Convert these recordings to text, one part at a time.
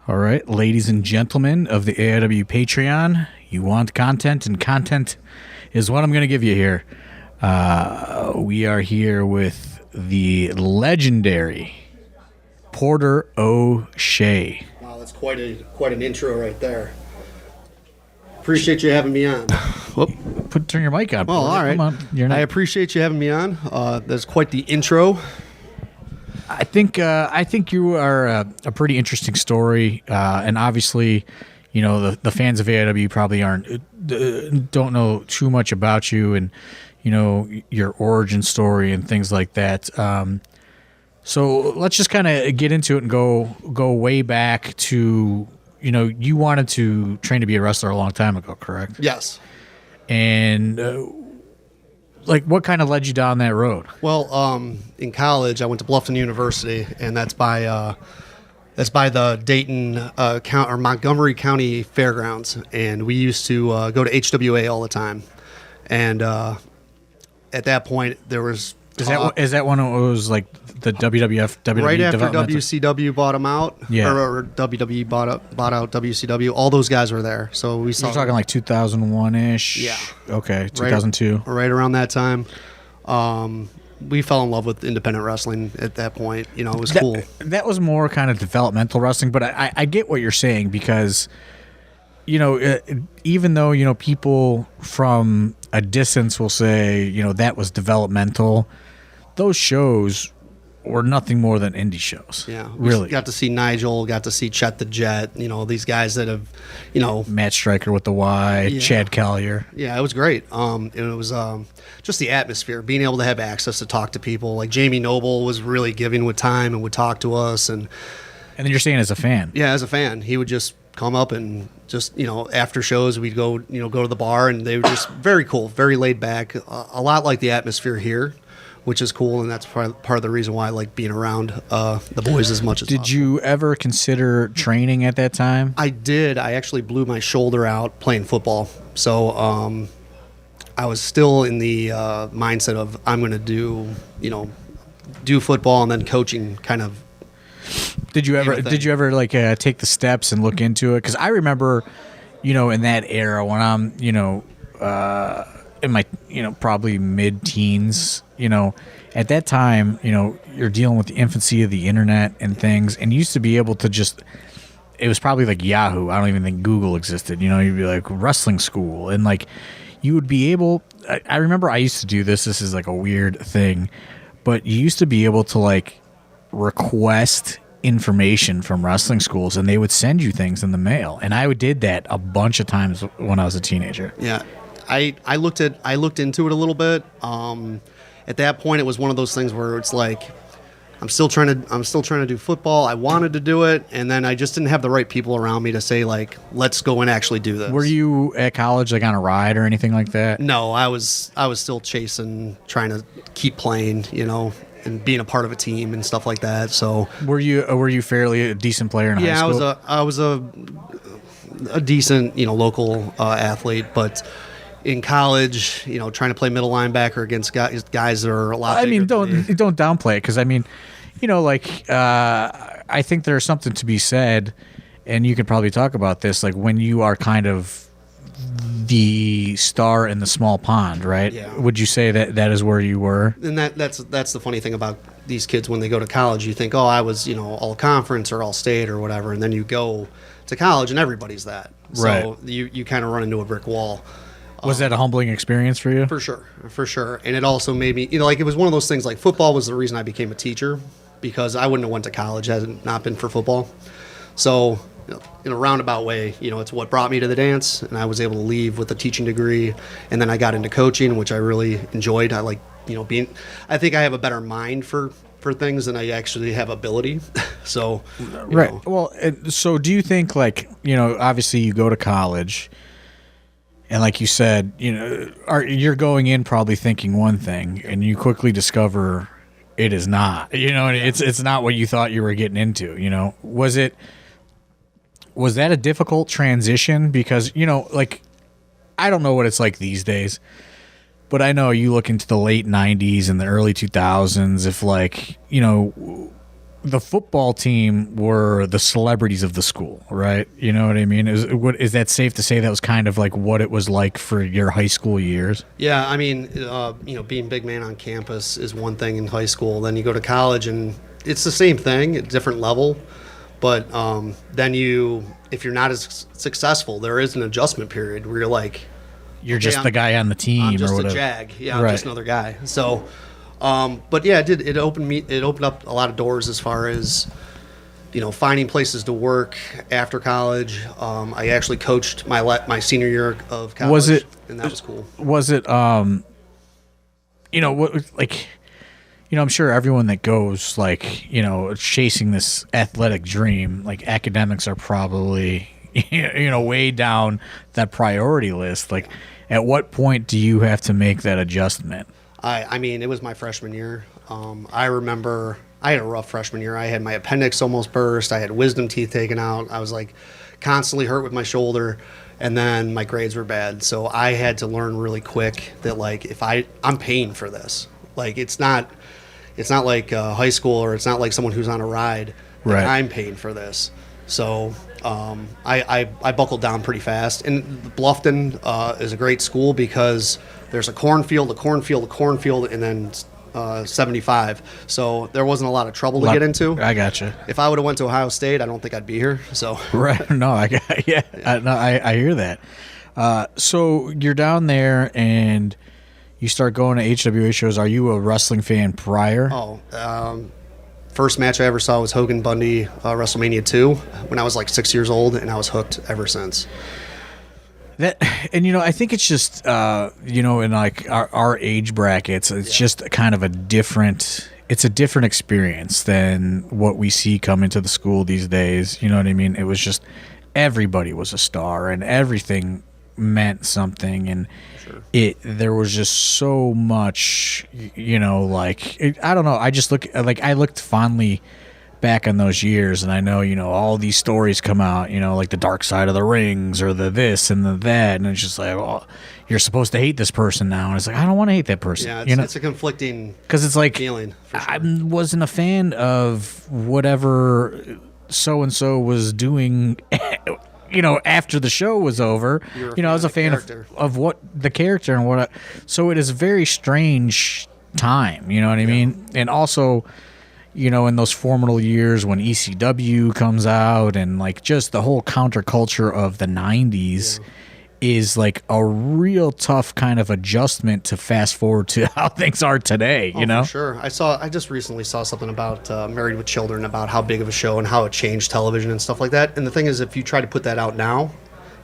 All right, ladies and gentlemen of the AIW Patreon, you want content, and content is what I'm going to give you here. We are here with the legendary Porter O'Shea. Wow, that's quite an intro right there. Appreciate you having me on. Whoop. Turn your mic on. Well, Porter. all right. Come on. You're not... I appreciate you having me on. That's quite the intro. I think you are a pretty interesting story, and obviously, you know, the fans of AIW probably don't know too much about you and, you know, your origin story and things like that. So let's just kind of get into it and go way back to, you know, you wanted to train to be a wrestler a long time ago, correct? Yes. And like, what kind of led you down that road? Well, in college, I went to Bluffton University, and that's by the Dayton or Montgomery County Fairgrounds, and we used to go to HWA all the time. And at that point, there was is that when it was like the WWE right after development? WCW bought them out, Yeah, or WWE bought out WCW. All those guys were there, so we saw. You're talking like 2001-ish. Yeah. Okay, 2002. Right around that time. We fell in love with independent wrestling at that point. You know, it was cool. That was more kind of developmental wrestling, but I get what you're saying because, you know, even though, you know, people from a distance will say, you know, that was developmental, those shows were nothing more than indie shows. Yeah, really. Got to see Nigel, got to see Chet the Jet, you know, these guys that have, you know. Matt Stryker with the Y, Yeah. Chad Collier. Yeah, it was great. And it was just the atmosphere, being able to have access to talk to people. Like Jamie Noble was really giving with time and would talk to us. And then you're saying as a fan. Yeah, as a fan, he would just come up and just, you know, after shows, we'd go to the bar, and they were just very cool, very laid back, a lot like the atmosphere here, which is cool, and that's part of the reason why I like being around the boys as much as possible. Did you ever consider training at that time? I did. I actually blew my shoulder out playing football. So I was still in the mindset of I'm going to do football and then coaching kind of. Did you ever like take the steps and look into it? Because I remember, you know, in that era when I'm, you know, in my, you know, probably mid-teens, you know, at that time, you know, you're dealing with the infancy of the internet and things, and you used to be able to just, it was probably like Yahoo. I don't even think Google existed. You know, you'd be like wrestling school, and like you would be able, I remember I used to do this. This is like a weird thing, but you used to be able to like request information from wrestling schools, and they would send you things in the mail, and I did that a bunch of times when I was a teenager. Yeah. I looked into it a little bit. At that point, it was one of those things where it's like, I'm still trying to do football. I wanted to do it, and then I just didn't have the right people around me to say, like, let's go and actually do this. Were you at college, like on a ride or anything like that? No, I was still chasing, trying to keep playing, you know, and being a part of a team and stuff like that. So were you fairly a decent player in high school? Yeah, I was a decent, you know, local athlete, but in college, you know, trying to play middle linebacker against guys that are a lot bigger. I mean, don't downplay it, because I mean, you know, like I think there's something to be said, and you could probably talk about this, like when you are kind of the star in the small pond, right? Yeah. Would you say that is where you were? And that's the funny thing about these kids when they go to college. You think, oh, I was, you know, all conference or all state or whatever, and then you go to college and everybody's that. Right. So you kind of run into a brick wall. Was that a humbling experience for you? For sure. And it also made me, you know, like it was one of those things, like football was the reason I became a teacher, because I wouldn't have went to college had it not been for football. So, you know, in a roundabout way, you know, it's what brought me to the dance, and I was able to leave with a teaching degree, and then I got into coaching, which I really enjoyed. I like, you know, I think I have a better mind for things than I actually have ability. So, right. know. Well, so do you think, like, you know, obviously you go to college, and like you said, you know, you're going in probably thinking one thing, and you quickly discover it is not. You know, it's not what you thought you were getting into. You know, was that a difficult transition? Because, you know, like, I don't know what it's like these days, but I know you look into the late 90s and the early 2000s, if, like, you know, the football team were the celebrities of the school, right? You know what I mean? Is that safe to say that was kind of like what it was like for your high school years? Yeah, I mean, being big man on campus is one thing in high school. Then you go to college, and it's the same thing at a different level. But then if you're not as successful, there is an adjustment period where you're like, you're just the guy on the team, I'm just or whatever. a jag. Yeah, I'm just another guy. So, but yeah, it opened up a lot of doors as far as, finding places to work after college. I actually coached my senior year of college, and that was cool. Was it I'm sure everyone that goes chasing this athletic dream, like academics are probably way down that priority list. Like, at what point do you have to make that adjustment? I mean, it was my freshman year. I remember I had a rough freshman year. I had my appendix almost burst. I had wisdom teeth taken out. I was like constantly hurt with my shoulder, and then my grades were bad. So I had to learn really quick that if I'm paying for this. Like, it's not like high school, or it's not like someone who's on a ride. Right. I'm paying for this. So I buckled down pretty fast. And Bluffton is a great school because there's a cornfield, and then 75. So there wasn't a lot of trouble to get into. I gotcha. If I would have went to Ohio State, I don't think I'd be here. So right. No, I hear that. So you're down there and you start going to HWA shows. Are you a wrestling fan prior? First match I ever saw was Hogan Bundy WrestleMania 2 when I was like 6 years old, and I was hooked ever since. I think it's just in like our age brackets, it's just kind of a different experience than what we see come into the school these days. You know what I mean? It was just everybody was a star and everything meant something, and there was just so much, I don't know. I looked fondly back on those years, and I know, all these stories come out, like the dark side of the rings or the this and the that, and it's just like, well, you're supposed to hate this person now, and it's like, I don't want to hate that person. Yeah, it's a conflicting because it's like feeling. For sure. I wasn't a fan of whatever so and so was doing. After the show was over, I was a fan of what the character and what. So it is a very strange time, you know what I mean? And also, in those formative years when ECW comes out and like just the whole counterculture of the 90s is like a real tough kind of adjustment to fast forward to how things are today, For sure. I just recently saw something about Married with Children, about how big of a show and how it changed television and stuff like that. And the thing is, if you try to put that out now,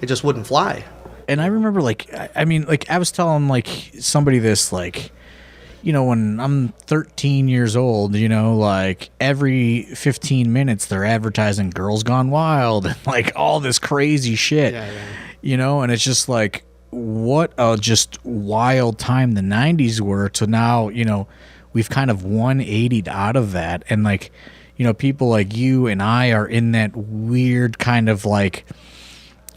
it just wouldn't fly. And I remember I was telling like somebody this, like, when I'm 13 years old, like every 15 minutes they're advertising Girls Gone Wild and like all this crazy shit. And it's just like, what a just wild time the 90s were to now, we've kind of 180'd out of that. And like, people like you and I are in that weird kind of like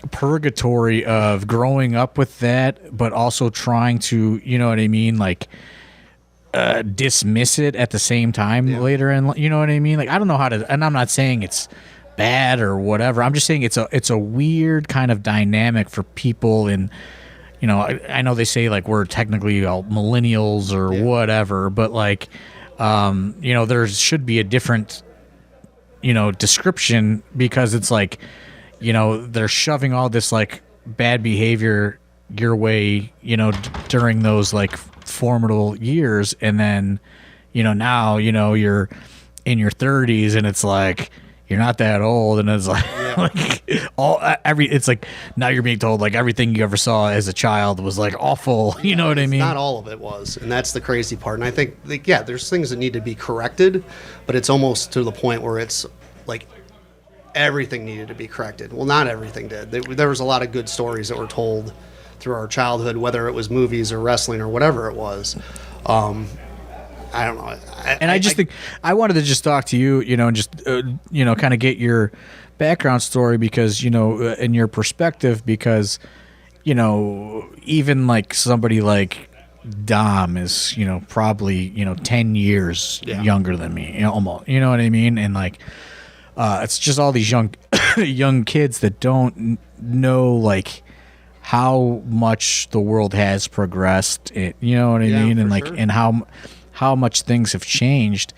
purgatory of growing up with that, but also trying to, like dismiss it at the same time later. And you know what I mean? Like, I don't know how to, and I'm not saying it's bad or whatever. I'm just saying it's a weird kind of dynamic for people. And I know they say like we're technically millennials or whatever, but like there should be a different description, because it's like they're shoving all this like bad behavior your way during those like formidable years, and then now you're in your 30s and it's like you're not that old, and it's like, it's like now you're being told like everything you ever saw as a child was like awful. You know what I mean? Not all of it was, and that's the crazy part. And I think there's things that need to be corrected, but it's almost to the point where it's like everything needed to be corrected. Well, not everything did. There was a lot of good stories that were told through our childhood, whether it was movies or wrestling or whatever it was. I don't know. I think I wanted to just talk to you, and just, kind of get your background story, because, and your perspective, because, even like somebody like, Dom is, probably, 10 years younger than me, almost, you know what I mean? And like, it's just all these young, young kids that don't know like how much the world has progressed. You know what I mean? And like, and how much things have changed,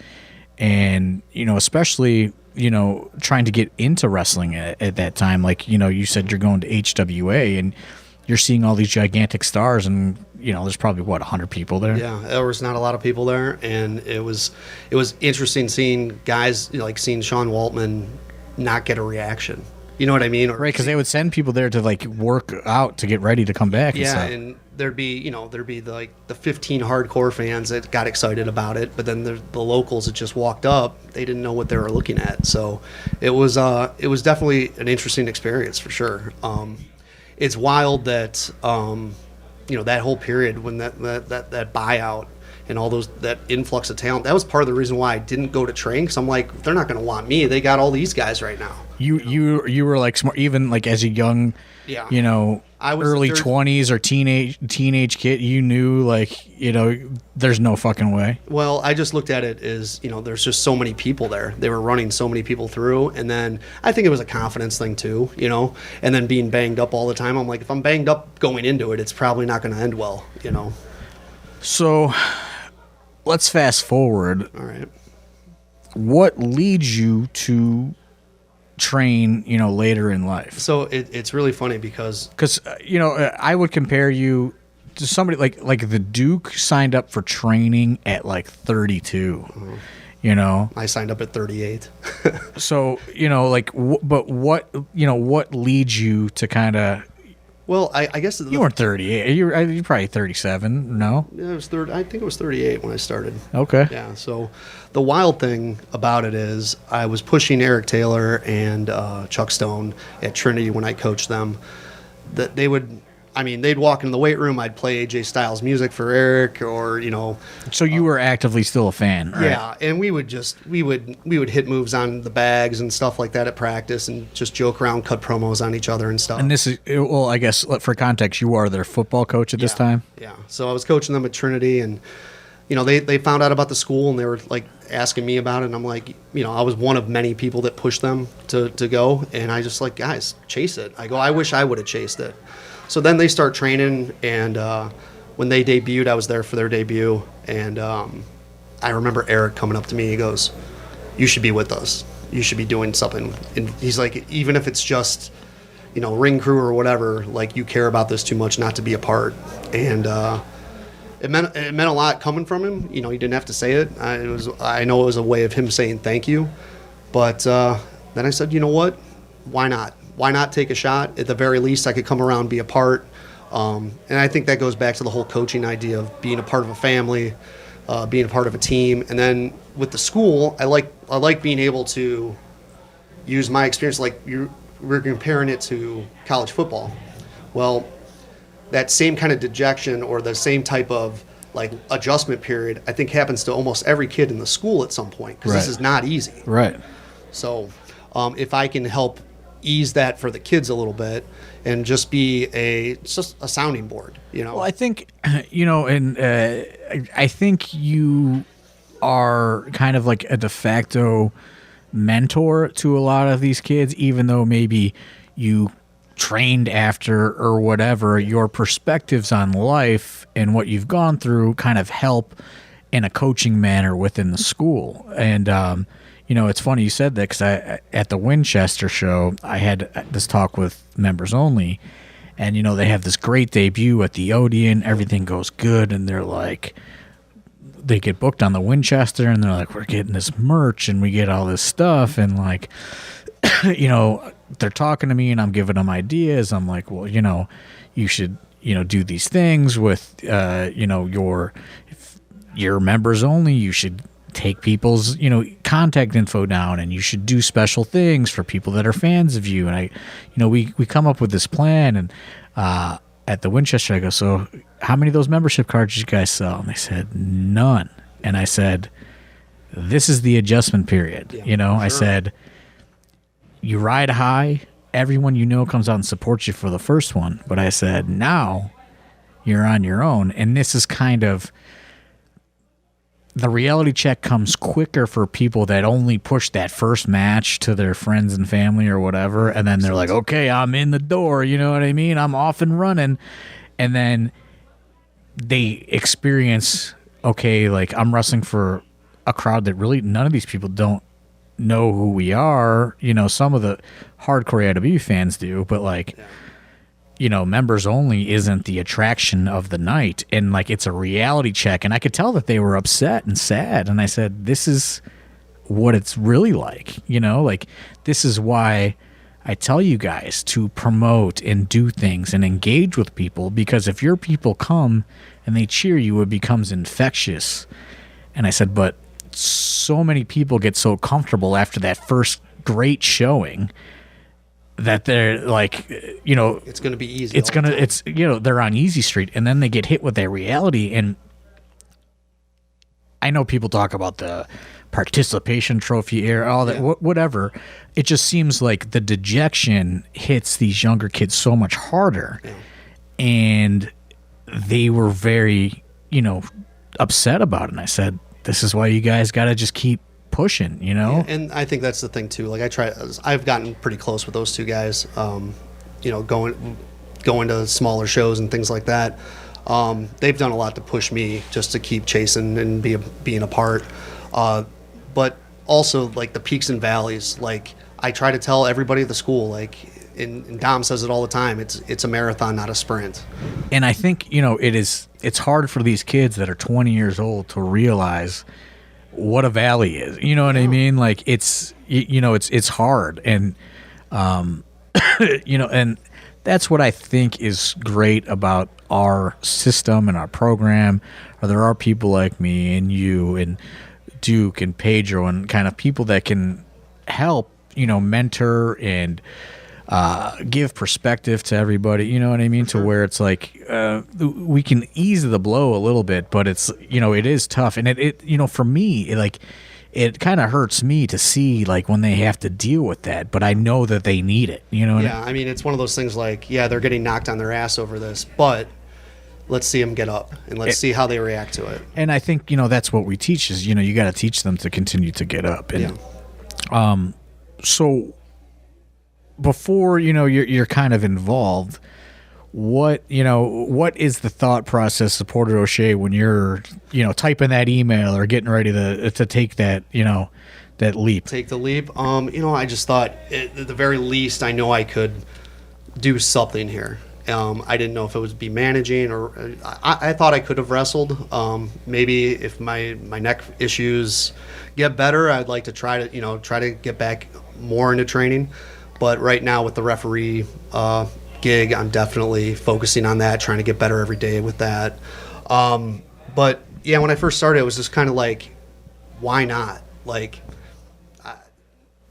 and especially trying to get into wrestling at that time. Like you said you're going to HWA and you're seeing all these gigantic stars, and there's probably 100 people there. Yeah, there was not a lot of people there, and it was interesting seeing guys like seeing Sean Waltman not get a reaction. You know what I mean? Right, because they would send people there to like work out to get ready to come back. Yeah, and and there'd be the 15 hardcore fans that got excited about it, but then the locals that just walked up, they didn't know what they were looking at. So it was definitely an interesting experience for sure. It's wild that that whole period when that buyout and all that influx of talent, that was part of the reason why I didn't go to train, because I'm like, they're not going to want me. They got all these guys right now. You were like smart, even like as a young, I was early 20s or teenage kid. You knew like there's no fucking way. Well, I just looked at it as there's just so many people there. They were running so many people through, and then I think it was a confidence thing too, And then being banged up all the time, I'm like, if I'm banged up going into it, it's probably not going to end well, So, let's fast forward. All right. What leads you to train, later in life? So it's really funny because I would compare you to somebody like the Duke signed up for training at like 32. I signed up at 38. So but what leads you to kind of? Well, I guess you weren't 38. You're probably 37. No, yeah, I think it was 38 when I started. Okay. Yeah. So the wild thing about it is I was pushing Eric Taylor and Chuck Stone at Trinity when I coached them. That they'd walk in the weight room. I'd play AJ Styles music for Eric, or So you were actively still a fan, right? Yeah, and we would hit moves on the bags and stuff like that at practice, and just joke around, cut promos on each other and stuff. And this is, well, I guess for context, you are their football coach at this time. Yeah. So I was coaching them at Trinity, and they found out about the school, and they were like asking me about it, and I'm like, I was one of many people that pushed them to go, and I just like, guys, chase it. I go, I wish I would have chased it. So then they start training, and when they debuted, I was there for their debut, and I remember Eric coming up to me. He goes, "You should be with us. You should be doing something." And he's like, even if it's just, ring crew or whatever, like you care about this too much not to be a part. And it meant a lot coming from him. He didn't have to say it. I know it was a way of him saying thank you. But then I said, you know what? Why not? Why not take a shot? At the very least, I could come around, be a part. And I think that goes back to the whole coaching idea of being a part of a family, being a part of a team. And then with the school, I like being able to use my experience. Like we're comparing it to college football. Well, that same kind of dejection or the same type of like adjustment period, I think happens to almost every kid in the school at some point, because this is not easy. Right. So if I can help ease that for the kids a little bit and just be just a sounding board, Well, I think, and I think you are kind of like a de facto mentor to a lot of these kids, even though maybe you trained after or whatever. Your perspectives on life and what you've gone through kind of help in a coaching manner within the school. And it's funny you said that, because at the Winchester show, I had this talk with members only, and they have this great debut at the Odeon. Everything goes good, and they're like, they get booked on the Winchester, and they're like, we're getting this merch, and we get all this stuff, and like, they're talking to me, and I'm giving them ideas. I'm like, well, you should do these things with your members only. You should take people's contact info down, and you should do special things for people that are fans of you. And we come up with this plan, and at the Winchester I go, so how many of those membership cards did you guys sell? And they said none. And I said, this is the adjustment period. Sure. I said, you ride high, everyone comes out and supports you for the first one, but I said, now you're on your own. And this is kind of, the reality check comes quicker for people that only push that first match to their friends and family or whatever. And then they're like, okay, I'm in the door. You know what I mean? I'm off and running. And then they experience, okay, like I'm wrestling for a crowd that really none of these people don't know who we are. You know, some of the hardcore AW fans do, but like, you know, members only isn't the attraction of the night. And like, it's a reality check. And I could tell that they were upset and sad. And I said, this is what it's really like, you know, like this is why I tell you guys to promote and do things and engage with people, because if your people come and they cheer you, it becomes infectious. And I said, but so many people get so comfortable after that first great showing that they're like, you know, it's going to be easy. It's, you know, they're on easy street, and then they get hit with that reality. And I know people talk about the participation trophy era, all that, whatever. It just seems like the dejection hits these younger kids so much harder. Yeah. And they were very, you know, upset about it. And I said, this is why you guys got to just keep pushing, you know? Yeah, and I think that's the thing too. Like I've gotten pretty close with those two guys, you know, going to smaller shows and things like that. They've done a lot to push me just to keep chasing and being a part. But also like the peaks and valleys, like I try to tell everybody at the school, like, and Dom says it all the time, it's a marathon, not a sprint. And I think, you know, it's hard for these kids that are 20 years old to realize what a valley is. You know what I mean? Like it's, you know, it's hard. And, you know, and that's what I think is great about our system and our program. Or there are people like me and you and Duke and Pedro and kind of people that can help, you know, mentor and give perspective to everybody, you know what I mean? To where it's like we can ease the blow a little bit, but it's, you know, it is tough. And it you know, for me, it kind of hurts me to see like when they have to deal with that, but I know that they need it, you know? Yeah, I mean, it's one of those things like, yeah, they're getting knocked on their ass over this, but let's see them get up and let's see how they react to it. And I think, you know, that's what we teach is, you know, you got to teach them to continue to get up. And so before, you know, you're kind of involved, what is the thought process of Porter O'Shea when you're, you know, typing that email or getting ready to take that, you know, that leap? Take the leap. You know, I just thought at the very least, I know I could do something here. I didn't know if it would be managing or I thought I could have wrestled. Maybe if my neck issues get better, I'd like to try to get back more into training. But right now with the referee gig, I'm definitely focusing on that, trying to get better every day with that. But yeah, when I first started, it was just kind of like, why not? Like,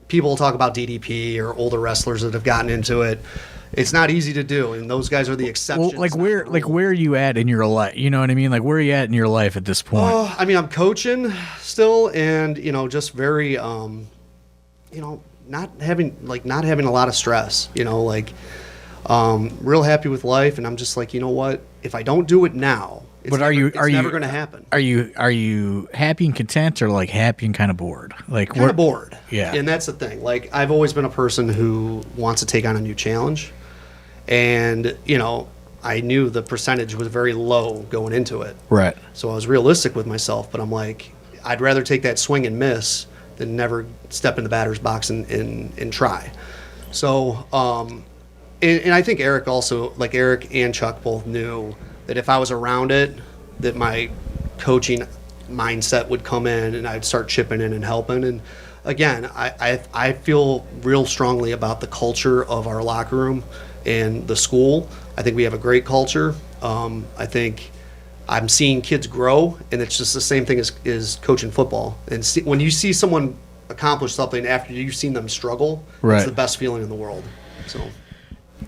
people talk about DDP or older wrestlers that have gotten into it. It's not easy to do, and those guys are the exceptions. Well, where are you at in your life? You know what I mean? Like, where are you at in your life at this point? I mean, I'm coaching still, and you know, just very, you know, not having a lot of stress. You know, like, real happy with life, and I'm just like, you know what? If I don't do it now, it's never going to happen. Are you happy and content, or like happy and kind of bored? Like kind of bored. Yeah. And that's the thing. Like, I've always been a person who wants to take on a new challenge, and you know, I knew the percentage was very low going into it. Right. So I was realistic with myself, but I'm like, I'd rather take that swing and miss than never step in the batter's box and try. So, and I think Eric also, like Eric and Chuck both knew that if I was around it, that my coaching mindset would come in and I'd start chipping in and helping. And again, I feel real strongly about the culture of our locker room and the school. I think we have a great culture. I think I'm seeing kids grow, and it's just the same thing as coaching football. And when you see someone accomplish something after you've seen them struggle, right, it's the best feeling in the world. So,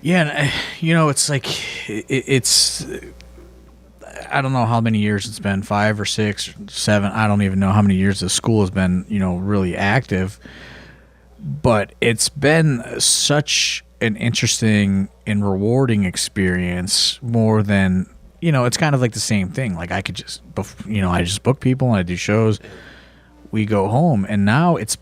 yeah, and, you know, it's like it's. I don't know how many years it's been, 5 or 6 or 7. I don't even know how many years the school has been, you know, really active. But it's been such an interesting and rewarding experience, more than it's kind of like the same thing. Like I could just, I just book people and I do shows. We go home, and now it's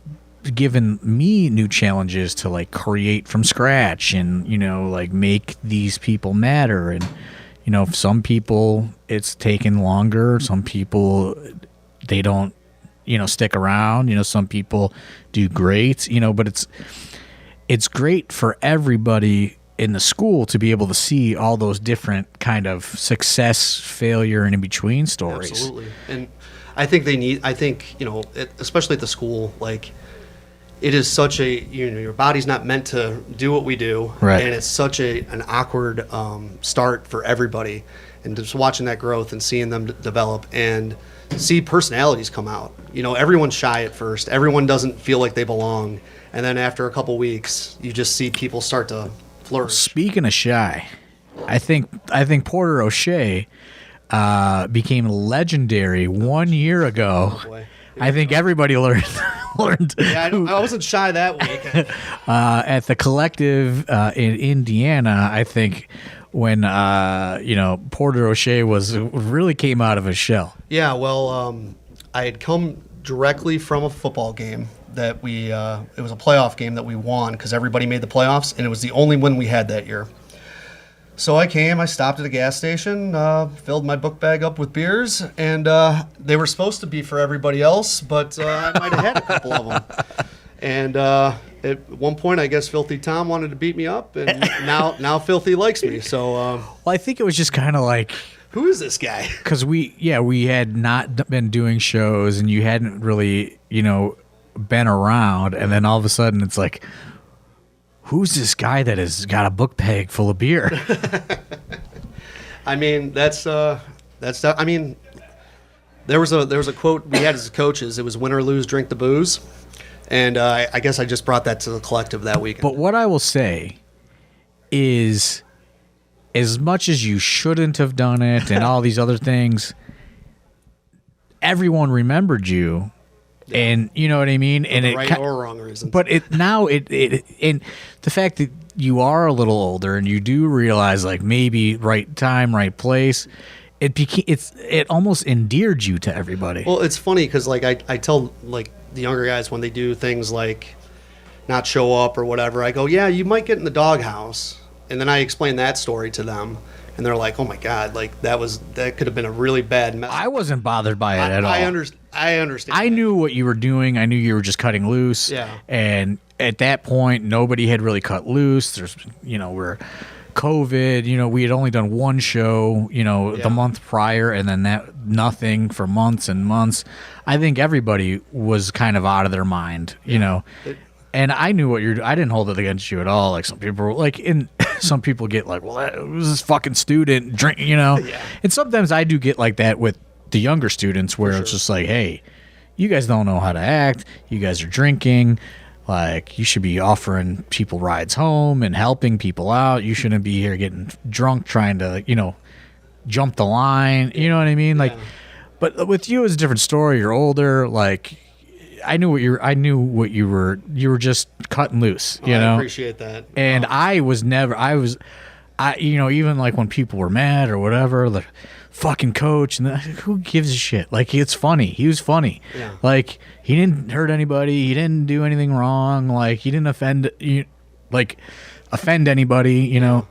given me new challenges to like create from scratch and like make these people matter. And some people it's taken longer. Some people they don't stick around. Some people do great. But it's great for everybody in the school to be able to see all those different kind of success, failure, and in between stories. Absolutely. And I think especially at the school, like it is such a, your body's not meant to do what we do. Right. And it's such an awkward start for everybody. And just watching that growth and seeing them develop and see personalities come out. Everyone's shy at first. Everyone doesn't feel like they belong. And then after a couple weeks, you just see people start to flourish. Speaking of shy, I think Porter O'Shea became legendary 1 year ago. Oh, boy. I think everybody learned. Yeah, I wasn't shy that week. At the Collective in Indiana, I think when Porter O'Shea really came out of his shell. Yeah, well, I had come directly from a football game that it was a playoff game that we won because everybody made the playoffs, and it was the only win we had that year. So I stopped at a gas station, filled my book bag up with beers, and they were supposed to be for everybody else, but I might have had a couple of them. And at one point, I guess Filthy Tom wanted to beat me up, and now Filthy likes me. So, well, I think it was just kind of like, who is this guy? Because we had not been doing shows, and you hadn't really been around, and then all of a sudden it's like, who's this guy that has got a book bag full of beer? I mean, I mean, there was a quote we had as coaches. It was "Win or lose, drink the booze," and I guess I just brought that to the Collective that weekend. But what I will say is, as much as you shouldn't have done it and all these other things, everyone remembered you. Yeah. And you know what I mean? And right or wrong reasons. But and the fact that you are a little older and you do realize like maybe right time, right place, it almost endeared you to everybody. Well, it's funny because like I tell like the younger guys when they do things like not show up or whatever, I go, yeah, you might get in the doghouse, and then I explain that story to them. And they're like, "Oh my God! Like that could have been a really bad mess." I wasn't bothered by it at all. I understand. I knew what you were doing. I knew you were just cutting loose. Yeah. And at that point, nobody had really cut loose. There's, we're COVID. We had only done one show. The month prior, and then nothing for months and months. I think everybody was kind of out of their mind. And I knew I didn't hold it against you at all. Like some people were like some people get like, well, it was this fucking student drink, Yeah. And sometimes I do get like that with the younger students where it's just like, hey, you guys don't know how to act. You guys are drinking. Like, you should be offering people rides home and helping people out. You shouldn't be here getting drunk trying to, jump the line. You know what I mean? Like, but with you, it's a different story. You're older. Like, I knew what you were just cutting loose, I appreciate that. And even like when people were mad or whatever, like fucking coach, and who gives a shit? Like, it's funny. He was funny. Yeah. Like, he didn't hurt anybody. He didn't do anything wrong. Like, he didn't offend anybody, It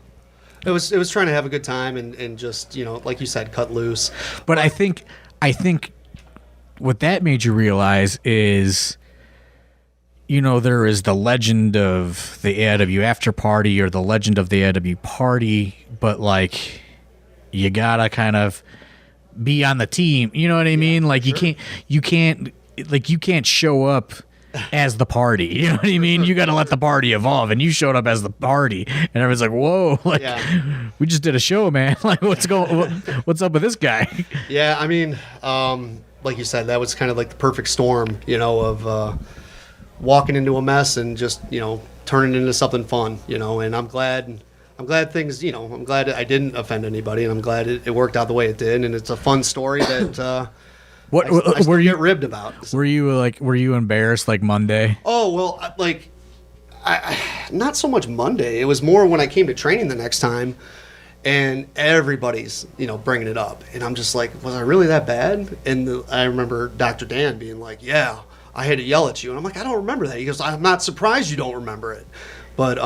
was trying to have a good time and just, like you said, cut loose. But I think what that made you realize is, there is the legend of the AIW after party or the legend of the AIW party, but like, you gotta kind of be on the team. You know what I mean? Like, sure. you can't show up as the party. You know what I mean? You got to let the party evolve, and you showed up as the party, and everyone's like, "Whoa! Like, we just did a show, man. Like, what's up with this guy?" Yeah, I mean, like you said, that was kind of like the perfect storm, of walking into a mess and just turning it into something fun, and I'm glad things, I'm glad I didn't offend anybody, and I'm glad it worked out the way it did, and it's a fun story that. I were you get ribbed about? Were you embarrassed like Monday? Oh well, I not so much Monday. It was more when I came to training the next time, and everybody's bringing it up, and I'm just like, was I really that bad? And I remember Dr. Dan being like, yeah, I had to yell at you, and I'm like, I don't remember that. He goes, I'm not surprised you don't remember it, but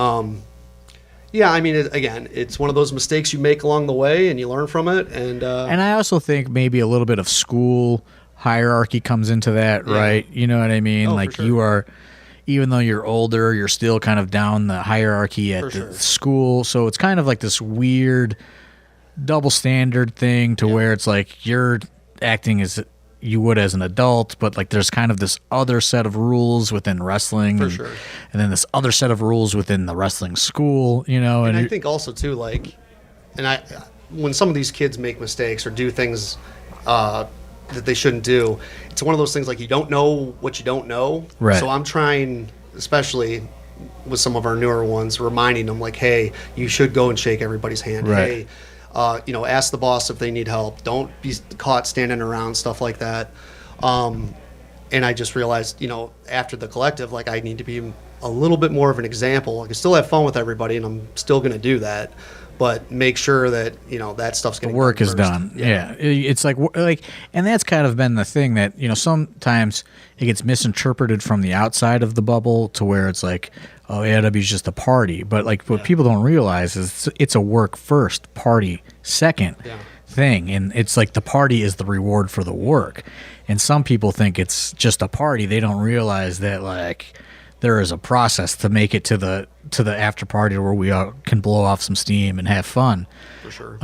yeah, I mean, it's one of those mistakes you make along the way, and you learn from it. And I also think maybe a little bit of school hierarchy comes into that, right? You know what I mean? Oh, like, for sure. you are, even though you're older, you're still kind of down the hierarchy at For the sure. school. So it's kind of like this weird double standard thing to where it's like you're acting as you would as an adult, but like there's kind of this other set of rules within wrestling, For and, sure. and then this other set of rules within the wrestling school, And I you're- think also too, like, when some of these kids make mistakes or do things that they shouldn't do, it's one of those things like you don't know what you don't know. Right. So I'm trying, especially with some of our newer ones, reminding them like, hey, you should go and shake everybody's hand. Right. Hey, ask the boss if they need help. Don't be caught standing around, stuff like that. And I just realized, after the collective, like I need to be a little bit more of an example. I can still have fun with everybody, and I'm still going to do that, but make sure that that stuff's getting work done is first. done. Yeah. It's like, and that's kind of been the thing that, sometimes it gets misinterpreted from the outside of the bubble to where it's like, oh, AIW is just a party. But like what people don't realize is it's a work first, party second thing. And it's like the party is the reward for the work. And some people think it's just a party. They don't realize that like there is a process to make it to the after party where we all can blow off some steam and have fun. For sure.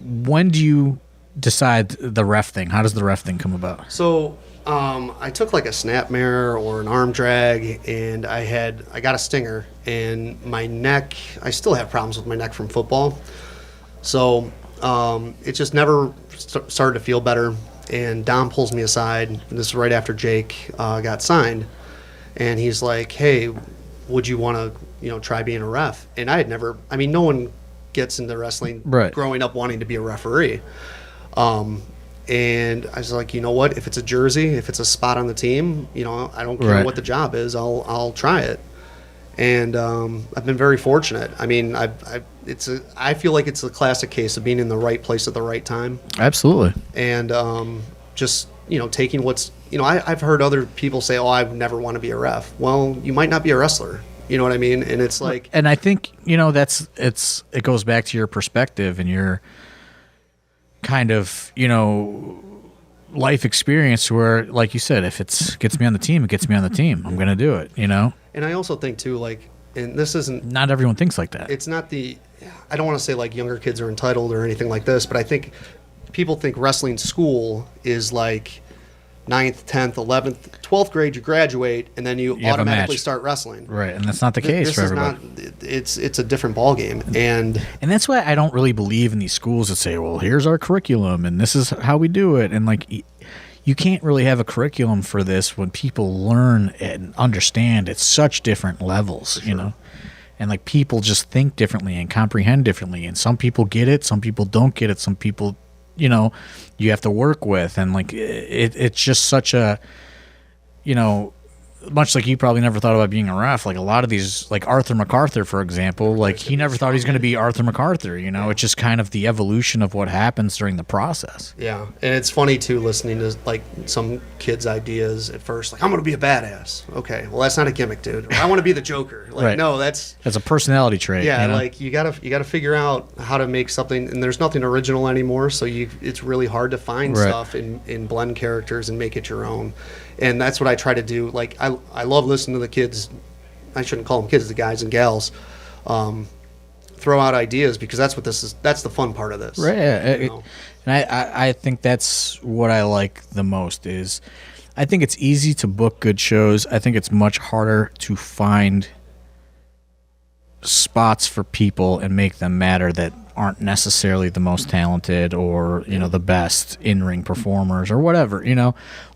When do you decide the ref thing? How does the ref thing come about? So I took like a snap mare or an arm drag, and I got a stinger, and my neck, I still have problems with my neck from football. So it just never started to feel better. And Dom pulls me aside. And this is right after Jake got signed, and he's like, "Hey, would you want to try being a ref?" And I had never. I mean, no one gets into wrestling growing up wanting to be a referee. And I was like, you know what? If it's a jersey, if it's a spot on the team, I don't care what the job is. I'll try it. And I've been very fortunate. I mean, I feel like it's a classic case of being in the right place at the right time. Absolutely. And just taking what's I've heard other people say, "Oh, I never want to be a ref." Well, you might not be a wrestler. You know what I mean? And it's like, and I think it goes back to your perspective and your kind of life experience where, like you said, if it gets me on the team, it gets me on the team. I'm going to do it. And I also think too, like, and this isn't. Not everyone thinks like that. It's not I don't want to say like younger kids are entitled or anything like this, but I think people think wrestling school is like 9th, 10th, 11th, 12th grade, you graduate, and then you have a automatically match. start wrestling. Right, and that's not the case This for is everybody. not. It's a different ball game, and that's why I don't really believe in these schools that say, well, here's our curriculum and this is how we do it. And like, you can't really have a curriculum for this when people learn and understand at such different levels, and like people just think differently and comprehend differently. And some people get it, some people don't get it, some people, you have to work with. And like, it's just such a, much like you probably never thought about being a ref, like a lot of these, like Arthur MacArthur, for example, like he never thought he was going to be Arthur MacArthur, It's just kind of the evolution of what happens during the process. yeah, and it's funny too listening to like some kids' ideas at first, like I'm going to be a badass. Okay, well that's not a gimmick, dude. Or, I want to be the Joker. Like Right. no, that's That's a personality trait. yeah, like you gotta figure out how to make something, and there's nothing original anymore. So it's really hard to find Right. stuff and blend characters and make it your own. And that's what I try to do. Like I love listening to the kids. I shouldn't call them kids, the guys and gals. Throw out ideas because that's what this is. That's the fun part of this. Right. you know? And I think that's what I like the most is I think it's easy to book good shows. I think it's much harder to find spots for people and make them matter that aren't necessarily the most talented or the best in-ring performers or whatever.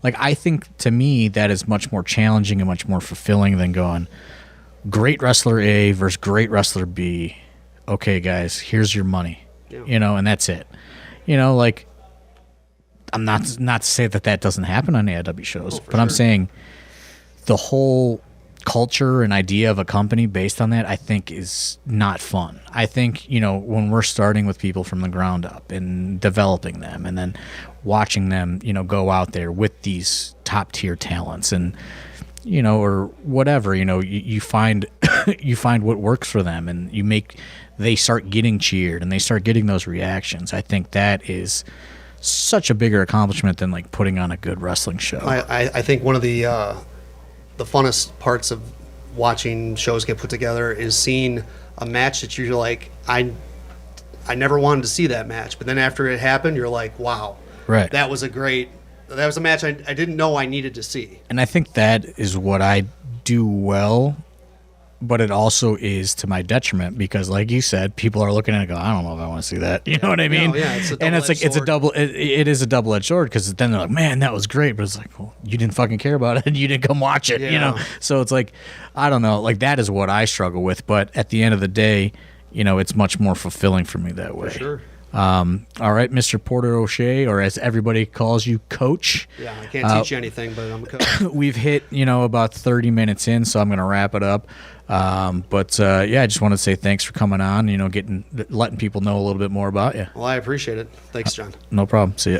Like I think to me that is much more challenging and much more fulfilling than going great wrestler A versus great wrestler B. Okay, guys, here's your money. Yeah. And that's it. Like I'm not to say that doesn't happen on AIW shows, but sure. I'm saying the whole culture and idea of a company based on that, I think is not fun. I think, when we're starting with people from the ground up and developing them and then watching them, go out there with these top tier talents and, or whatever, you find, you find what works for them and they start getting cheered and they start getting those reactions. I think that is such a bigger accomplishment than like putting on a good wrestling show. I think one of the funnest parts of watching shows get put together is seeing a match that you're like, I never wanted to see that match, but then after it happened, you're like, wow, right, that was a match I didn't know I needed to see. And I think that is what I do well, but it also is to my detriment because, like you said, people are looking at it and go, I don't know if I want to see that. You know what I mean? Yeah, and it's like it is a double-edged sword because then they're like, man, that was great, but it's like, well, you didn't fucking care about it and you didn't come watch it. So it's like, I don't know, like that is what I struggle with, but at the end of the day, it's much more fulfilling for me that way. For sure. All right, Mr. Porter O'Shea, or as everybody calls you, Coach. Yeah, I can't teach you anything, but I'm a coach. We've hit, about 30 minutes in, so I'm going to wrap it up. But I just want to say thanks for coming on, letting people know a little bit more about you. Well, I appreciate it. Thanks, John. No problem. See ya.